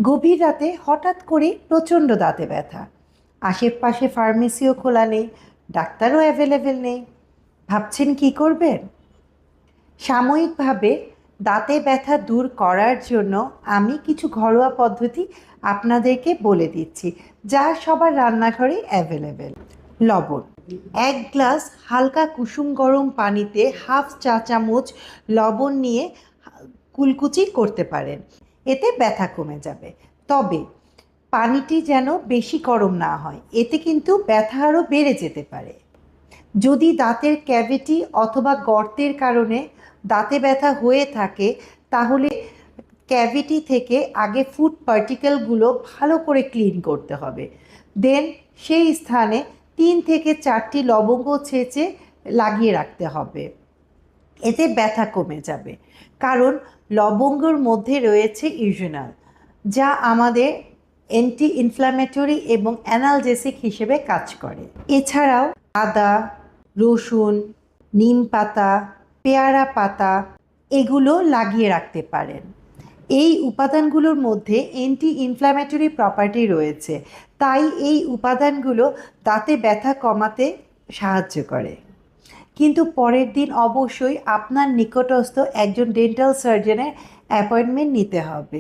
গভীর রাতে হঠাৎ করে প্রচণ্ড দাঁতে ব্যথা। আশেপাশে ফার্মেসিও খোলা নেই, ডাক্তারও অ্যাভেলেবেল নেই। ভাবছেন কি করবেন? সাময়িকভাবে দাঁতে ব্যথা দূর করার জন্য আমি কিছু ঘরোয়া পদ্ধতি আপনাদেরকে বলে দিচ্ছি, যা সবার রান্নাঘরে অ্যাভেলেবেল। লবণ, 1 গ্লাস হালকা কুসুম গরম পানিতে হাফ চা চামচ লবণ নিয়ে কুলকুচি করতে পারেন, এতে ব্যথা কমে যাবে। তবে পানিটি যেন বেশি গরম না হয়, এতে কিন্তু ব্যথা আরও বেড়ে যেতে পারে। যদি দাঁতের ক্যাভিটি অথবা গর্তের কারণে দাঁতে ব্যথা হয়ে থাকে, তাহলে ক্যাভিটি থেকে আগে ফুড পার্টিকেলগুলো ভালো করে ক্লিন করতে হবে। দেন সেই স্থানে 3 থেকে 4টি লবঙ্গ ছেঁচে লাগিয়ে রাখতে হবে, এতে ব্যথা কমে যাবে। কারণ লবঙ্গর মধ্যে রয়েছে ইউজেনাল, যা আমাদের অ্যান্টি ইনফ্ল্যামেটরি এবং অ্যানালজেসিক হিসেবে কাজ করে। এছাড়াও আদা, রসুন, নিম পাতা, পেয়ারা পাতা এগুলো লাগিয়ে রাখতে পারেন। এই উপাদানগুলোর মধ্যে অ্যান্টি ইনফ্ল্যামেটরি প্রপার্টি রয়েছে, তাই এই উপাদানগুলো দাঁতে ব্যথা কমাতে সাহায্য করে। কিন্তু পরের দিন অবশ্যই আপনার নিকটস্থ একজন ডেন্টাল সার্জনের অ্যাপয়েন্টমেন্ট নিতে হবে।